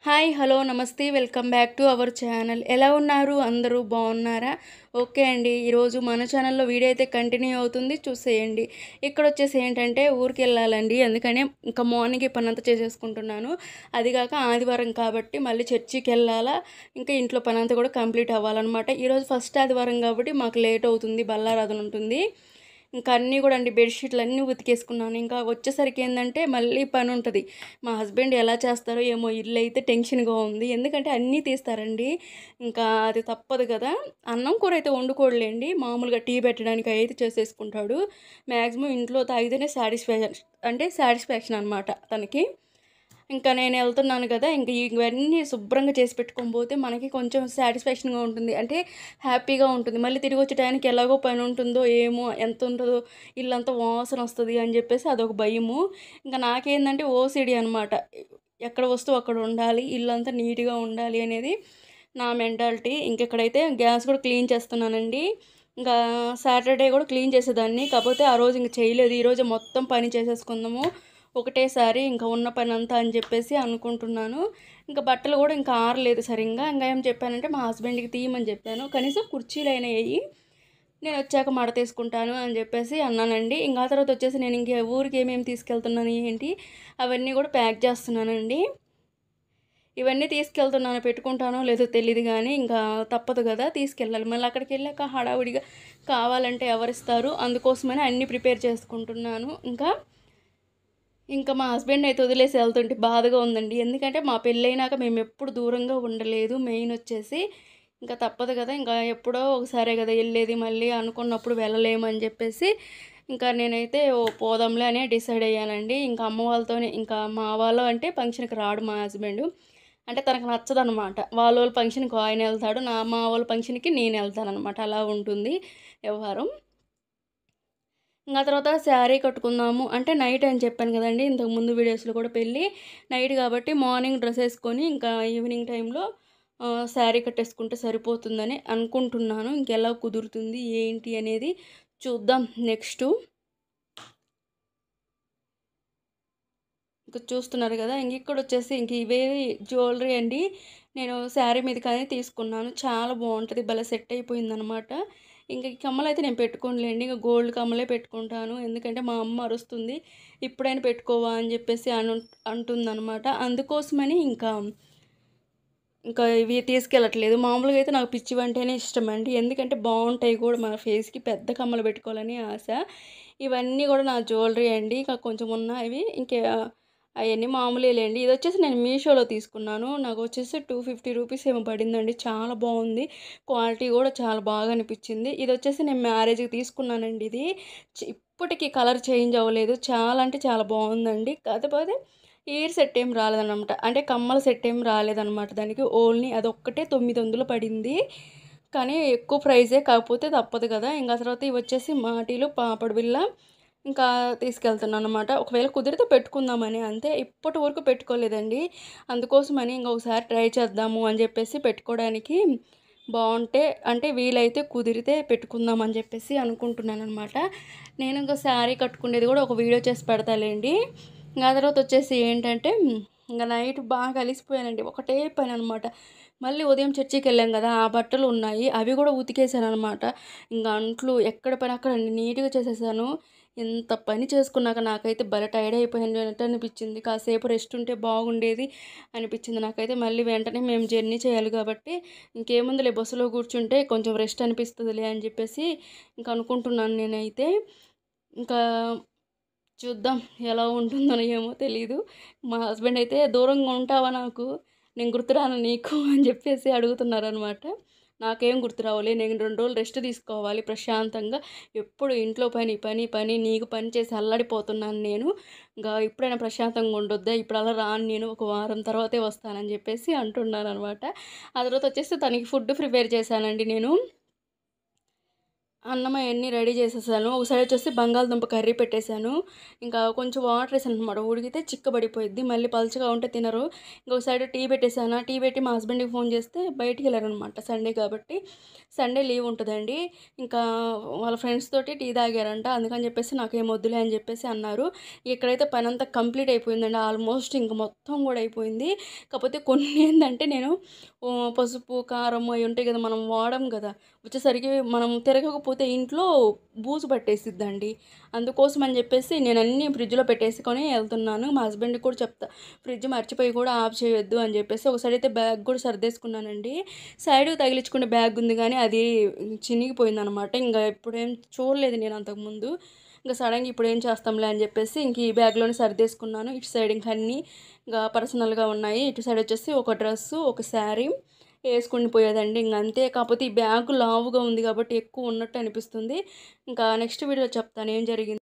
Hi hello నమస్తే welcome back to our channel. ఎలా ఉన్నారు? అందరూ బాగున్నారా? ఓకే అండి. ఈరోజు మన ఛానల్లో వీడియో అయితే కంటిన్యూ అవుతుంది, చూసేయండి. ఇక్కడ వచ్చేసి ఏంటంటే ఊరికి వెళ్ళాలండి, అందుకనే ఇంకా మార్నింగ్ ఈ పని అంతా చేసేసుకుంటున్నాను. అదిగాక ఆదివారం కాబట్టి మళ్ళీ చర్చికి వెళ్ళాలా, ఇంకా ఇంట్లో పని అంతా కూడా కంప్లీట్ అవ్వాలన్నమాట. ఈరోజు ఫస్ట్ ఆదివారం కాబట్టి మాకు లేట్ అవుతుంది, బల్లారాధన ఉంటుంది. ఇంకా అన్నీ కూడా అండి, బెడ్షీట్లు అన్నీ ఉతికేసుకున్నాను. ఇంకా వచ్చేసరికి ఏంటంటే మళ్ళీ పని ఉంటుంది. మా హస్బెండ్ ఎలా చేస్తారో ఏమో, ఇల్లు అయితే టెన్షన్గా ఉంది, ఎందుకంటే అన్నీ తీస్తారండి. ఇంకా అది తప్పదు కదా. అన్నం కూర అయితే వండుకోలేండి, మామూలుగా టీ పెట్టడానికి అయితే చేసేసుకుంటాడు. మ్యాక్సిమం ఇంట్లో తాగితేనే సాటిస్ఫాక్షన్ అనమాట తనకి. ఇంకా నేను వెళ్తున్నాను కదా, ఇంక ఇవన్నీ శుభ్రంగా చేసి పెట్టుకొని పోతే మనకి కొంచెం సాటిస్ఫాక్షన్గా ఉంటుంది, అంటే హ్యాపీగా ఉంటుంది. మళ్ళీ తిరిగి వచ్చే టైంకి ఎలాగో పని ఉంటుందో ఏమో, ఎంత ఉంటుందో, ఇల్లంతా వాసన వస్తుంది అని చెప్పేసి అదొక భయము. ఇంకా నాకేందంటే ఓసిడి అనమాట, ఎక్కడ వస్తువు అక్కడ ఉండాలి, ఇల్లంతా నీట్గా ఉండాలి అనేది నా మెంటాలిటీ. ఇంకెక్కడైతే గ్యాస్ కూడా క్లీన్ చేస్తున్నానండి. ఇంకా సాటర్డే కూడా క్లీన్ చేసేదాన్ని, కాకపోతే ఆ రోజు ఇంక చేయలేదు. ఈరోజు మొత్తం పని చేసేసుకుందాము ఒకటేసారి, ఇంకా ఉన్న పని అంతా అని చెప్పేసి అనుకుంటున్నాను. ఇంకా బట్టలు కూడా ఇంకా ఆరలేదు సరిగ్గా. ఇంకా ఏం చెప్పానంటే మా హస్బెండ్కి తీయమని చెప్పాను, కనీసం కుర్చీలు అయినా వేయి, నేను వచ్చాక మడతేసుకుంటాను అని చెప్పేసి అన్నానండి. ఇంకా ఆ తర్వాత వచ్చేసి నేను ఇంక ఊరికి ఏమేమి తీసుకెళ్తున్నాను ఏంటి అవన్నీ కూడా ప్యాక్ చేస్తున్నానండి. ఇవన్నీ తీసుకెళ్తున్నాను, పెట్టుకుంటానో లేదో తెలియదు కానీ ఇంకా తప్పదు కదా, తీసుకెళ్ళాలి. మళ్ళీ అక్కడికి వెళ్ళాక హడావుడిగా కావాలంటే ఎవరిస్తారు, అందుకోసమని అన్నీ ప్రిపేర్ చేసుకుంటున్నాను. ఇంకా మా హస్బెండ్ అయితే వదిలేసి వెళ్తుంటే బాధగా ఉందండి, ఎందుకంటే మా పెళ్ళైనాక మేము ఎప్పుడు దూరంగా ఉండలేదు. మెయిన్ వచ్చేసి ఇంకా తప్పదు కదా, ఇంకా ఎప్పుడో ఒకసారే కదా వెళ్ళేది, మళ్ళీ అనుకున్నప్పుడు వెళ్ళలేమని చెప్పేసి ఇంకా నేనైతే పోదాంలే అని డిసైడ్ అయ్యానండి. ఇంకా అమ్మ వాళ్ళతోనే, ఇంకా మా వాళ్ళు అంటే ఫంక్షన్కి రాడు మా హస్బెండ్, అంటే తనకు నచ్చదనమాట. వాళ్ళ ఫంక్షన్కి ఆయన వెళ్తాడు, మా వాళ్ళ ఫంక్షన్కి నేను వెళ్తాను అనమాట, అలా ఉంటుంది వ్యవహారం. ఇంకా తర్వాత శారీ కట్టుకుందాము అంటే నైట్ అని చెప్పాను కదండి ఇంతకు ముందు వీడియోస్లో కూడా, పెళ్ళి నైట్ కాబట్టి మార్నింగ్ డ్రెస్ వేసుకొని ఇంకా ఈవినింగ్ టైంలో శారీ కట్టేసుకుంటే సరిపోతుందని అనుకుంటున్నాను. ఇంకెలా కుదురుతుంది ఏంటి అనేది చూద్దాం నెక్స్ట్. ఇంకా చూస్తున్నారు కదా, ఇక్కడ వచ్చేసి ఇంక ఇవే జ్యువెలరీ అండి. నేను శారీ మీద కానీ తీసుకున్నాను, చాలా బాగుంటుంది, భలే సెట్ అయిపోయిందనమాట. ఇంకా ఈ కమ్మలు అయితే నేను పెట్టుకోనులేండి, ఇంకా గోల్డ్ కమ్మలే పెట్టుకుంటాను, ఎందుకంటే మా అమ్మ అరుస్తుంది ఇప్పుడైనా పెట్టుకోవా అని చెప్పేసి అంటుందన్నమాట. అందుకోసమని ఇంకా ఇవి తీసుకెళ్ళట్లేదు. మామూలుగా అయితే నాకు పిచ్చి వంటేనే ఇష్టం అండి, ఎందుకంటే బాగుంటాయి కూడా మన ఫేస్కి, పెద్ద కమ్మలు పెట్టుకోవాలని ఆశ. ఇవన్నీ కూడా నా జ్యువెలరీ అండి, ఇంకా కొంచెం ఉన్నాయి అవన్నీ మామూలేలేండి. ఇది వచ్చేసి నేను మీషోలో తీసుకున్నాను, నాకు వచ్చేసి 250 రూపీస్ ఏమో పడిందండి, చాలా బాగుంది, క్వాలిటీ కూడా చాలా బాగా అనిపించింది. ఇది వచ్చేసి నేను మ్యారేజ్కి తీసుకున్నానండి. ఇది ఇప్పటికీ కలర్ చేంజ్ అవ్వలేదు, చాలా అంటే చాలా బాగుందండి. కాకపోతే ఇయర్ సెట్ ఏం రాలేదన్నమాట, అంటే కమ్మల సెట్ ఏం రాలేదన్నమాట దానికి, ఓన్లీ అదొక్కటే 900 పడింది. కానీ ఎక్కువ ప్రైజే, కాకపోతే తప్పదు కదా. ఇంకా తర్వాత ఇవి వచ్చేసి మాటీలు పాపడు బిళ్ళ ఇంకా తీసుకెళ్తున్నాను అనమాట. ఒకవేళ కుదిరితే పెట్టుకుందామని, అంతే, ఇప్పటి వరకు పెట్టుకోలేదండి. అందుకోసమని ఇంకొకసారి ట్రై చేద్దాము అని చెప్పేసి పెట్టుకోవడానికి బాగుంటే, అంటే వీలైతే కుదిరితే పెట్టుకుందాం అని చెప్పేసి అనుకుంటున్నాను అనమాట. నేను ఇంకా శారీ కట్టుకునేది కూడా ఒక వీడియో చేసి పెడతాలేండి. ఇంకా తర్వాత వచ్చేసి ఏంటంటే ఇంకా నైట్ బాగా అలిసిపోయానండి, ఒకటే పని అనమాట. మళ్ళీ ఉదయం చర్చికి వెళ్ళాం కదా, ఆ బట్టలు ఉన్నాయి, అవి కూడా ఉతికేసాను అనమాట. ఇంకా అంట్లు ఎక్కడ పని అక్కడ నీట్గా చేసేసాను. ఎంత పని చేసుకున్నాక నాకైతే భలే టైర్డ్ అయిపోయినట్టు అనిపించింది, కాసేపు రెస్ట్ ఉంటే బాగుండేది అనిపించింది నాకైతే. మళ్ళీ వెంటనే మేము జర్నీ చేయాలి కాబట్టి ఇంకేముందులే, బస్సులో కూర్చుంటే కొంచెం రెస్ట్ అనిపిస్తుందిలే అని చెప్పేసి ఇంకా అనుకుంటున్నాను నేనైతే. ఇంకా చూద్దాం ఎలా ఉంటుందో ఏమో తెలీదు. మా హస్బెండ్ అయితే దూరంగా ఉంటావా నాకు, నేను గుర్తురాను నీకు అని చెప్పేసి అడుగుతున్నారనమాట. నాకేం గుర్తురావాలి, నేను 2 రోజులు రెస్ట్ తీసుకోవాలి ప్రశాంతంగా, ఎప్పుడు ఇంట్లో పని పని పని, నీకు పని చేసి అల్లాడిపోతున్నాను నేను, ఇంకా ఇప్పుడైనా ప్రశాంతంగా ఉండొద్దా, ఇప్పుడు అలా రాను నేను, ఒక వారం తర్వాతే వస్తానని చెప్పేసి అంటున్నాను అనమాట. ఆ తర్వాత వచ్చేసి తనకి ఫుడ్ ప్రిపేర్ చేశానండి నేను. అన్నం అవన్నీ రెడీ చేసేసాను. ఒక సైడ్ వచ్చేసి బంగాళదుంప కర్రీ పెట్టేశాను. ఇంకా కొంచెం వాటర్ వేసాను అనమాట. ఉడికితే చిక్కబడిపోయిద్ది. మళ్ళీ పలుచగా ఉంటే తినరు. ఇంకొక సైడ్ టీ పెట్టేశాను. టీ పెట్టి మా హస్బెండ్‌కి ఫోన్ చేస్తే బయటికి వెళ్ళారనమాట. సండే కాబట్టి. సండే లీవ్ ఉంటదండి. ఇంకా వాళ్ళ ఫ్రెండ్స్ తోటి టీ తాగారంట. అందుకని చెప్పేసి నాకేం వద్దులే అని చెప్పేసి అన్నారు. ఇక్కడైతే పనంతా కంప్లీట్ అయిపోయిందండి. ఆల్మోస్ట్ ఇంక మొత్తం కూడా అయిపోయింది. కాకపోతే కొన్ని ఏందంటే నేను పసుపు, కారం అయి ఉంటాయి కదా! మనం వాడం కదా! వచ్చేసరికి మనం తిరగకపోతే ఇంట్లో బూజు పట్టేసిద్దండి. అందుకోసం అని చెప్పేసి నేను అన్నీ ఫ్రిడ్జ్‌లో పెట్టేసుకొని వెళ్తున్నాను. మా హస్బెండ్‌కి కూడా చెప్తా. ఫ్రిడ్జ్ మర్చిపోయి కూడా ఆఫ్ చేయొద్దు అని చెప్పేసి. ఒక సైడ్ అయితే బ్యాగ్ కూడా సర్దేసుకున్నానండి. సైడ్‌కి తగిలించుకునే బ్యాగ్ ఉంది కానీ అది చినిగిపోయిందనమాట. ఇంక ఇప్పుడేం చూడలేదు నేను అంతకుముందు. ఇంక సడన్‌గా ఇప్పుడేం చేస్తాంలే అని చెప్పేసి ఇంక ఈ బ్యాగ్‌లోనే సర్దేసుకున్నాను. ఇటు సైడ్ ఇంక అన్నీ ఇంకా పర్సనల్‌గా ఉన్నాయి. ఇటు సైడ్ వచ్చేసి ఒక డ్రెస్సు, ఒక శారీ ఏసుకొని పోయేదండి. ఇంక అంతే. కాకపోతే ఈ బ్యాగ్ లావుగా ఉంది కాబట్టి ఎక్కువ ఉన్నట్టు అనిపిస్తుంది. ఇంకా నెక్స్ట్ వీడియోలో చెప్తాను ఏం జరిగింది.